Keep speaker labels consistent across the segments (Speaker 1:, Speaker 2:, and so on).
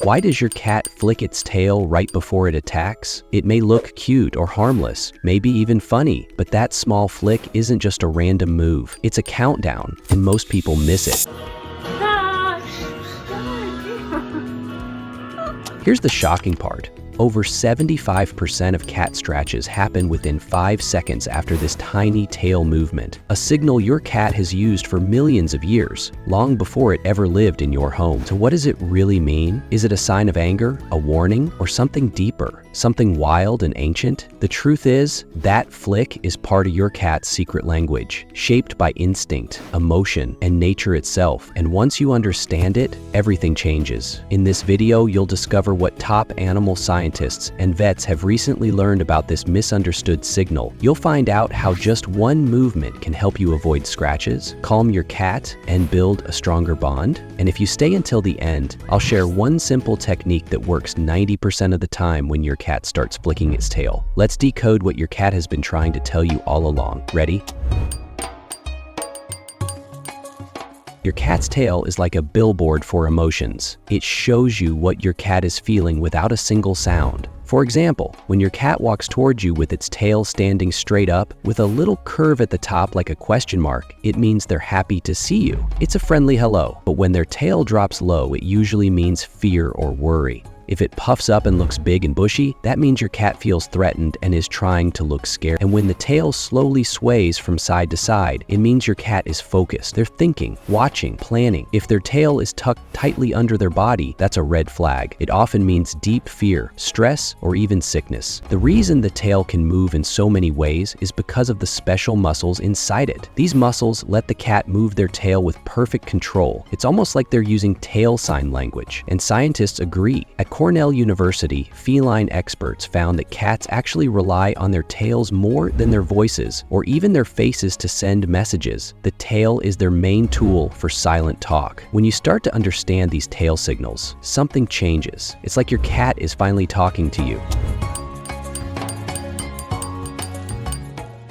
Speaker 1: Why does your cat flick its tail right before it attacks? It may look cute or harmless, maybe even funny, but that small flick isn't just a random move. It's a countdown, and most people miss it. Here's the shocking part. Over 75% of cat scratches happen within 5 seconds after this tiny tail movement, a signal your cat has used for millions of years, long before it ever lived in your home. So what does it really mean? Is it a sign of anger, a warning, or something deeper, something wild and ancient? The truth is, that flick is part of your cat's secret language, shaped by instinct, emotion, and nature itself. And once you understand it, everything changes. In this video, you'll discover what top animal scientists and vets have recently learned about this misunderstood signal. You'll find out how just one movement can help you avoid scratches, calm your cat, and build a stronger bond. And if you stay until the end, I'll share one simple technique that works 90% of the time when your cat starts flicking its tail. Let's decode what your cat has been trying to tell you all along. Ready? Your cat's tail is like a billboard for emotions. It shows you what your cat is feeling without a single sound. For example, when your cat walks towards you with its tail standing straight up, with a little curve at the top like a question mark, it means they're happy to see you. It's a friendly hello. But when their tail drops low, it usually means fear or worry. If it puffs up and looks big and bushy, that means your cat feels threatened and is trying to look scared. And when the tail slowly sways from side to side, it means your cat is focused. They're thinking, watching, planning. If their tail is tucked tightly under their body, that's a red flag. It often means deep fear, stress, or even sickness. The reason the tail can move in so many ways is because of the special muscles inside it. These muscles let the cat move their tail with perfect control. It's almost like they're using tail sign language. And scientists agree. At Cornell University, feline experts found that cats actually rely on their tails more than their voices or even their faces to send messages. The tail is their main tool for silent talk. When you start to understand these tail signals, something changes. It's like your cat is finally talking to you.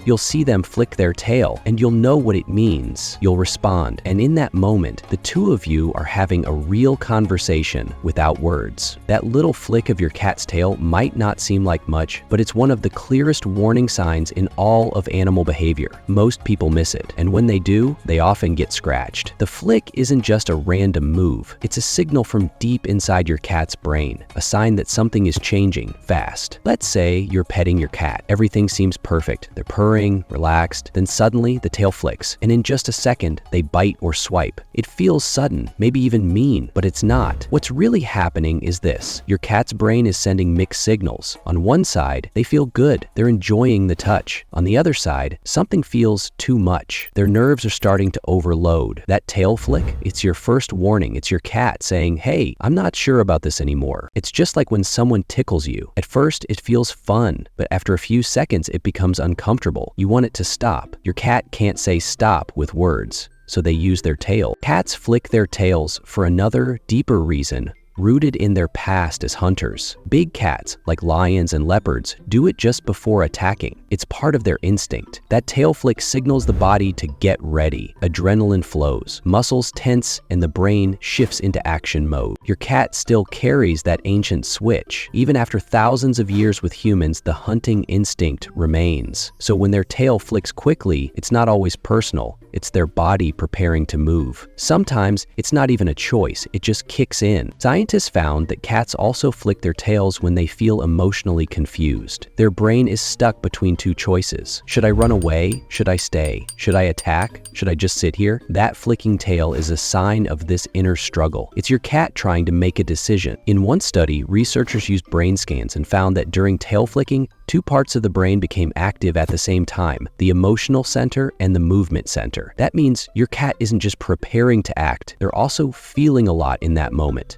Speaker 1: You'll see them flick their tail, and you'll know what it means. You'll respond, and in that moment, the two of you are having a real conversation without words. That little flick of your cat's tail might not seem like much, but it's one of the clearest warning signs in all of animal behavior. Most people miss it, and when they do, they often get scratched. The flick isn't just a random move. It's a signal from deep inside your cat's brain, a sign that something is changing fast. Let's say you're petting your cat. Everything seems perfect. They're purring, relaxed, then suddenly the tail flicks, and in just a second, they bite or swipe. It feels sudden, maybe even mean, but it's not. What's really happening is this. Your cat's brain is sending mixed signals. On one side, they feel good. They're enjoying the touch. On the other side, something feels too much. Their nerves are starting to overload. That tail flick, it's your first warning. It's your cat saying, hey, I'm not sure about this anymore. It's just like when someone tickles you. At first, it feels fun, but after a few seconds, it becomes uncomfortable. You want it to stop. Your cat can't say stop with words, so they use their tail. Cats flick their tails for another, deeper reason, rooted in their past as hunters. Big cats, like lions and leopards, do it just before attacking. It's part of their instinct. That tail flick signals the body to get ready. Adrenaline flows, muscles tense, and the brain shifts into action mode. Your cat still carries that ancient switch. Even after thousands of years with humans, the hunting instinct remains. So when their tail flicks quickly, it's not always personal. It's their body preparing to move. Sometimes it's not even a choice, it just kicks in. Scientists found that cats also flick their tails when they feel emotionally confused. Their brain is stuck between two choices. Should I run away? Should I stay? Should I attack? Should I just sit here? That flicking tail is a sign of this inner struggle. It's your cat trying to make a decision. In one study, researchers used brain scans and found that during tail flicking, two parts of the brain became active at the same time, the emotional center and the movement center. That means your cat isn't just preparing to act, they're also feeling a lot in that moment.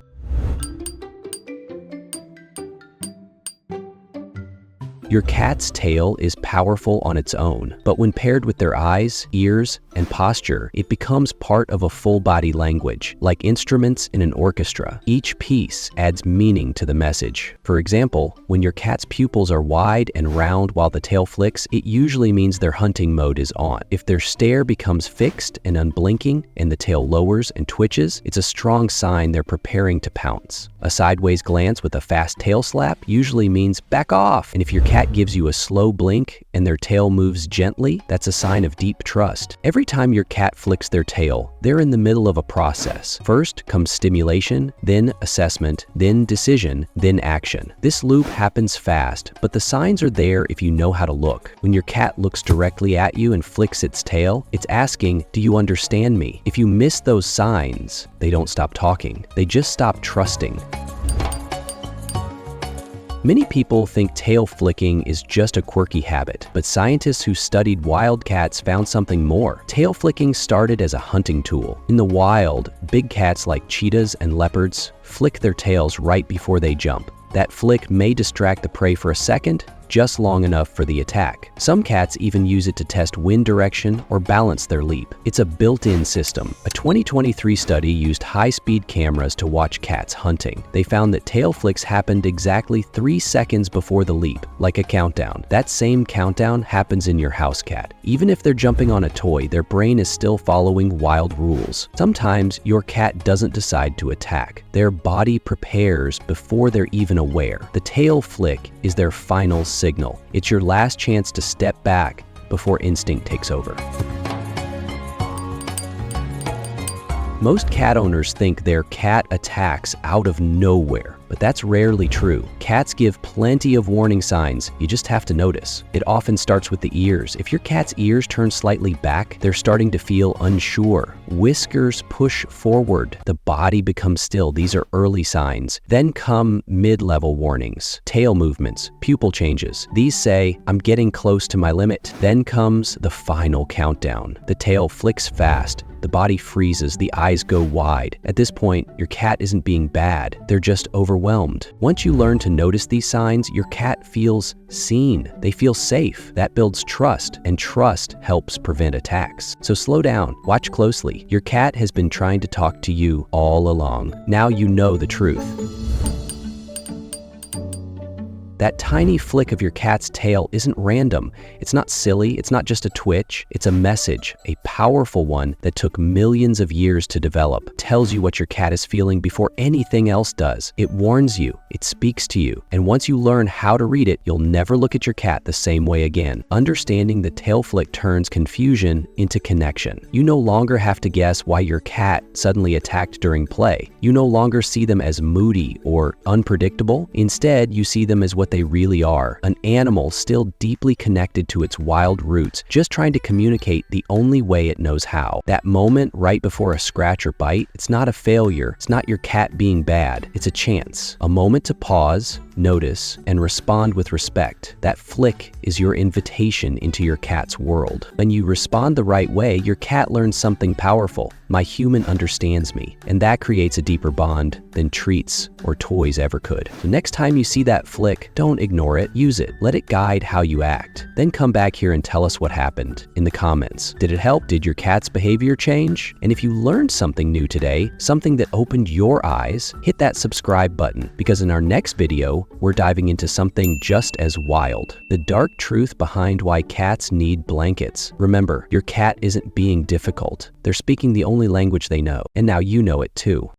Speaker 1: Your cat's tail is powerful on its own, but when paired with their eyes, ears, and posture, it becomes part of a full-body language, like instruments in an orchestra. Each piece adds meaning to the message. For example, when your cat's pupils are wide and round while the tail flicks, it usually means their hunting mode is on. If their stare becomes fixed and unblinking, and the tail lowers and twitches, it's a strong sign they're preparing to pounce. A sideways glance with a fast tail slap usually means back off. And if your cat gives you a slow blink and their tail moves gently, that's a sign of deep trust. Every time your cat flicks their tail, they're in the middle of a process. First comes stimulation, then assessment, then decision, then action. This loop happens fast, but the signs are there if you know how to look. When your cat looks directly at you and flicks its tail, it's asking, "Do you understand me?" If you miss those signs, they don't stop talking. They just stop trusting. Many people think tail flicking is just a quirky habit, but scientists who studied wild cats found something more. Tail flicking started as a hunting tool. In the wild, big cats like cheetahs and leopards flick their tails right before they jump. That flick may distract the prey for a second, just long enough for the attack. Some cats even use it to test wind direction or balance their leap. It's a built-in system. A 2023 study used high-speed cameras to watch cats hunting. They found that tail flicks happened exactly 3 seconds before the leap, like a countdown. That same countdown happens in your house cat. Even if they're jumping on a toy, their brain is still following wild rules. Sometimes your cat doesn't decide to attack. Their body prepares before they're even aware. The tail flick is their final signal. It's your last chance to step back before instinct takes over. Most cat owners think their cat attacks out of nowhere, but that's rarely true. Cats give plenty of warning signs, you just have to notice. It often starts with the ears. If your cat's ears turn slightly back, they're starting to feel unsure. Whiskers push forward, the body becomes still. These are early signs. Then come mid-level warnings. Tail movements, pupil changes. These say, "I'm getting close to my limit." Then comes the final countdown. The tail flicks fast. The body freezes, the eyes go wide. At this point, your cat isn't being bad, they're just overwhelmed. Once you learn to notice these signs, your cat feels seen. They feel safe. That builds trust, and trust helps prevent attacks. So slow down, watch closely. Your cat has been trying to talk to you all along. Now you know the truth. That tiny flick of your cat's tail isn't random. It's not silly. It's not just a twitch. It's a message, a powerful one that took millions of years to develop. It tells you what your cat is feeling before anything else does. It warns you. It speaks to you. And once you learn how to read it, you'll never look at your cat the same way again. Understanding the tail flick turns confusion into connection. You no longer have to guess why your cat suddenly attacked during play. You no longer see them as moody or unpredictable. Instead, you see them as what they really are, an animal still deeply connected to its wild roots, just trying to communicate the only way it knows how. That moment right before a scratch or bite, it's not a failure, it's not your cat being bad, it's a chance, a moment to pause, notice, and respond with respect. That flick is your invitation into your cat's world. When you respond the right way, your cat learns something powerful. My human understands me, and that creates a deeper bond than treats or toys ever could. So next time you see that flick, don't ignore it, use it. Let it guide how you act. Then come back here and tell us what happened in the comments. Did it help? Did your cat's behavior change? And if you learned something new today, something that opened your eyes, hit that subscribe button, because in our next video, we're diving into something just as wild. The dark truth behind why cats need blankets. Remember, your cat isn't being difficult. They're speaking the only language they know, and now you know it too.